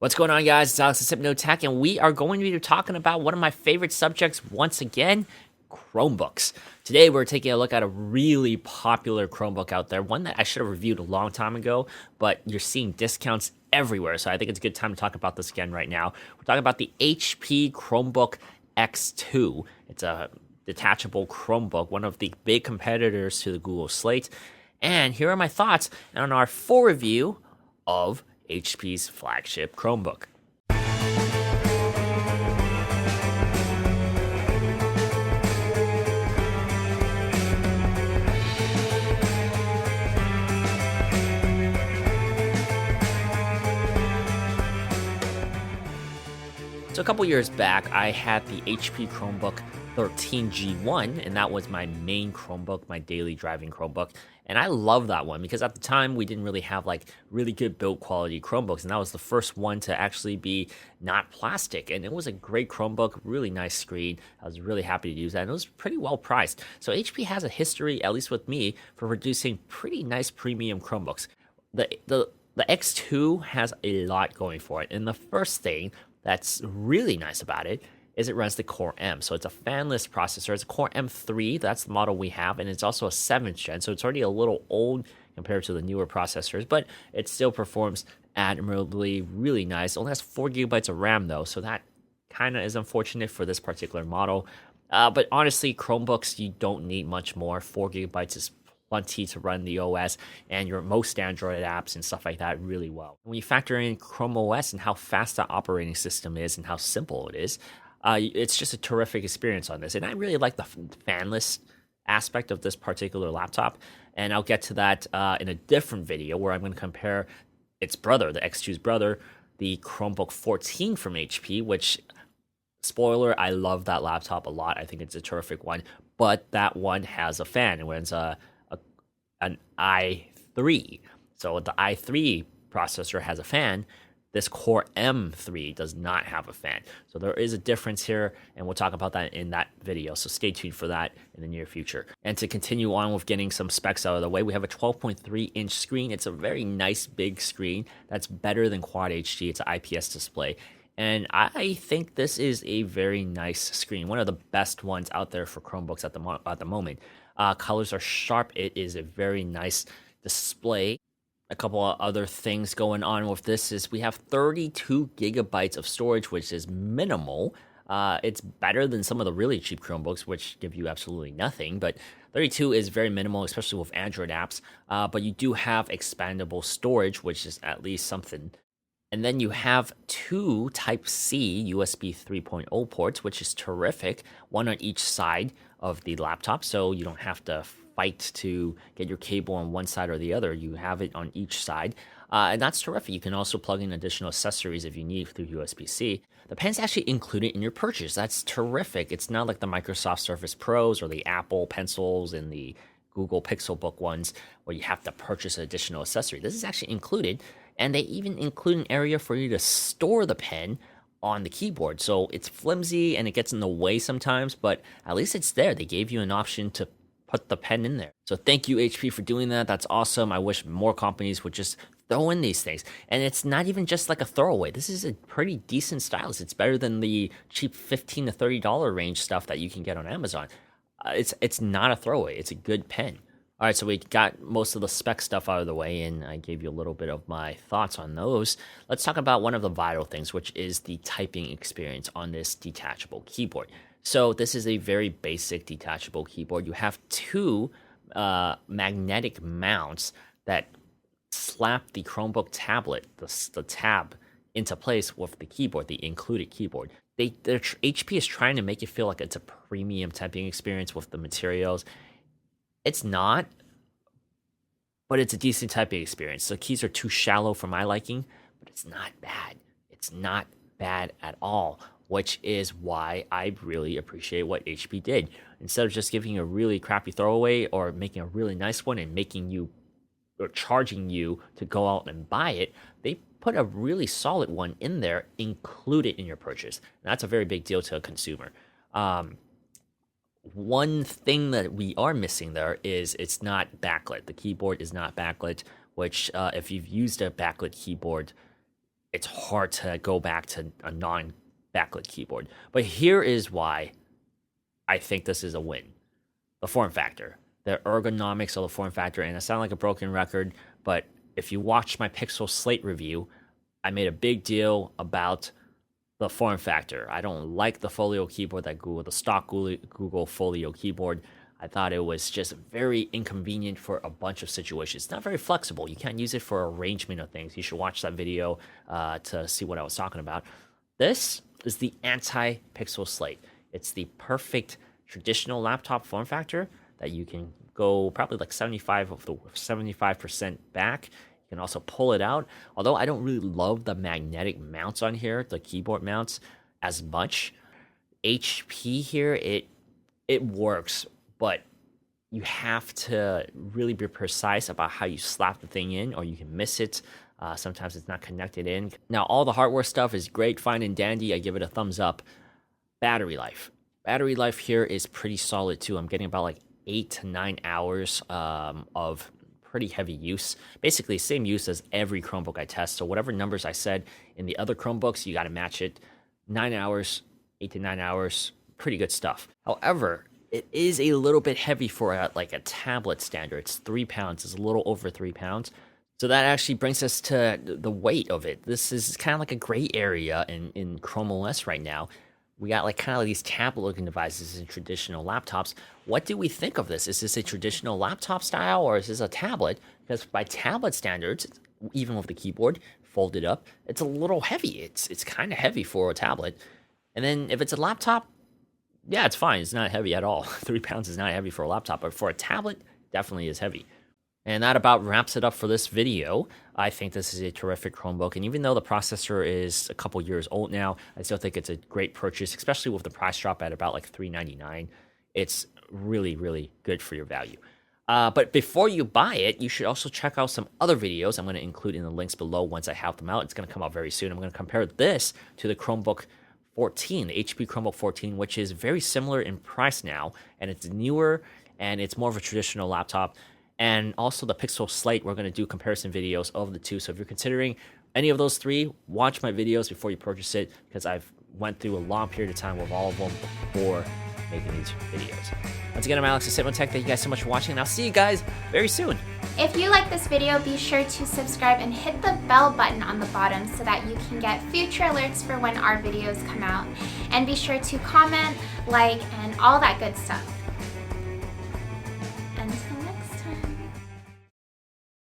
What's going on, guys? It's Alex of Tech, and we are going to be talking about one of my favorite subjects once again, Chromebooks. Today, we're taking a look at a really popular Chromebook out there, one that I should have reviewed a long time ago, but you're seeing discounts everywhere, so I think it's a good time to talk about this again right now. We're talking about the HP Chromebook X2. It's a detachable Chromebook, one of the big competitors to the Google Slate. And here are my thoughts on our full review of HP's flagship Chromebook. So a couple years back, I had the HP Chromebook 13G1, and that was my main Chromebook, my daily driving Chromebook. And I love that one because at the time we didn't really have like really good build quality Chromebooks, and that was the first one to actually be not plastic. And it was a great Chromebook, really nice screen. I was really happy to use that, and it was pretty well priced. So HP has a history, at least with me, for producing pretty nice premium Chromebooks. The X2 has a lot going for it, and the first thing that's really nice about it is it runs the Core M. So it's a fanless processor. It's a Core M3. That's the model we have. And it's also a 7th gen. So it's already a little old compared to the newer processors. But it still performs admirably, really nice. It only has 4 gigabytes of RAM, though. So that kind of is unfortunate for this particular model. But honestly, Chromebooks, you don't need much more. 4 gigabytes is plenty to run the OS and your most Android apps and stuff like that really well. When you factor in Chrome OS and how fast the operating system is and how simple it is, it's just a terrific experience on this. And I really like the fanless aspect of this particular laptop. And I'll get to that in a different video where I'm going to compare its brother, the X2's brother, the Chromebook 14 from HP, which, spoiler, I love that laptop a lot. I think it's a terrific one. But that one has a fan. It runs an i3. So the i3 processor has a fan. This Core M3 does not have a fan. So there is a difference here, and we'll talk about that in that video. So stay tuned for that in the near future. And to continue on with getting some specs out of the way, we have a 12.3-inch screen. It's a very nice big screen that's better than Quad HD. It's an IPS display. And I think this is a very nice screen, one of the best ones out there for Chromebooks at the moment. Colors are sharp. It is a very nice display. A couple of other things going on with this is we have 32 gigabytes of storage, which is minimal. It's better than some of the really cheap Chromebooks, which give you absolutely nothing. But 32 is very minimal, especially with Android apps. But you do have expandable storage, which is at least something. And then you have 2 Type-C USB 3.0 ports, which is terrific, one on each side of the laptop, so you don't have to fight to get your cable on one side or the other. You have it on each side, and that's terrific. You can also plug in additional accessories if you need through USB-C. The pen's actually included in your purchase. That's terrific. It's not like the Microsoft Surface Pros or the Apple Pencils and the Google Pixelbook ones where you have to purchase an additional accessory. This is actually included, and they even include an area for you to store the pen on the keyboard. So it's flimsy and it gets in the way sometimes, but at least it's there. They gave you an option to put the pen in there. So thank you, HP, for doing that. That's awesome. I wish more companies would just throw in these things. And it's not even just like a throwaway. This is a pretty decent stylus. It's better than the cheap $15 to $30 range stuff that you can get on Amazon. It's not a throwaway. It's a good pen. All right, so we got most of the spec stuff out of the way, and I gave you a little bit of my thoughts on those. Let's talk about one of the vital things, which is the typing experience on this detachable keyboard. So this is a very basic detachable keyboard. You have 2 magnetic mounts that slap the Chromebook tablet, the tab, into place with the keyboard, the included keyboard. HP is trying to make it feel like it's a premium typing experience with the materials. It's not, but it's a decent typing experience. The keys are too shallow for my liking, but it's not bad. It's not bad at all, which is why I really appreciate what HP did. Instead of just giving you a really crappy throwaway or making a really nice one and making you or charging you to go out and buy it, they put a really solid one in there included in your purchase. And that's a very big deal to a consumer. One thing that we are missing there is it's not backlit. The keyboard is not backlit, which if you've used a backlit keyboard, it's hard to go back to a non-backlit keyboard. But here is why I think this is a win. The form factor, the ergonomics of the form factor, and I sound like a broken record, but if you watch my Pixel Slate review, I made a big deal about the form factor. I don't like the Folio keyboard that the stock Google Folio keyboard. I thought it was just very inconvenient for a bunch of situations. It's not very flexible. You can't use it for arrangement of things. You should watch that video to see what I was talking about. This is the anti-Pixel Slate. It's the perfect traditional laptop form factor that you can go probably like 75% back. You can also pull it out. Although I don't really love the magnetic mounts on here, the keyboard mounts, as much. HP here, it works, but you have to really be precise about how you slap the thing in, or you can miss it. Sometimes it's not connected in. Now, all the hardware stuff is great, fine, and dandy. I give it a thumbs up. Battery life. Battery life here is pretty solid too. I'm getting about like 8 to 9 hours of pretty heavy use. Basically, same use as every Chromebook I test. So whatever numbers I said in the other Chromebooks, you got to match it. 9 hours, 8 to 9 hours, pretty good stuff. However, it is a little bit heavy for a tablet standard. It's 3 pounds. It's a little over 3 pounds. So that actually brings us to the weight of it. This is kind of like a gray area in Chrome OS right now. We got kind of these tablet-looking devices in traditional laptops. What do we think of this? Is this a traditional laptop style, or is this a tablet? Because by tablet standards, even with the keyboard folded up, it's a little heavy. It's kind of heavy for a tablet. And then if it's a laptop, yeah, it's fine. It's not heavy at all. 3 pounds is not heavy for a laptop, but for a tablet, definitely is heavy. And that about wraps it up for this video. I think this is a terrific Chromebook, and even though the processor is a couple years old now, I still think it's a great purchase, especially with the price drop at about like $399. It's really, really good for your value. But before you buy it, you should also check out some other videos I'm going to include in the links below once I have them out. It's going to come out very soon. I'm going to compare this to the Chromebook 14, the HP Chromebook 14, which is very similar in price now, and it's newer, and it's more of a traditional laptop. And also the Pixel Slate, we're going to do comparison videos of the two. So if you're considering any of those three, watch my videos before you purchase it, because I've went through a long period of time with all of them before making these videos. Once again, I'm Alex of Sigma Tech. Thank you guys so much for watching, and I'll see you guys very soon. If you like this video, be sure to subscribe and hit the bell button on the bottom so that you can get future alerts for when our videos come out. And be sure to comment, like, and all that good stuff.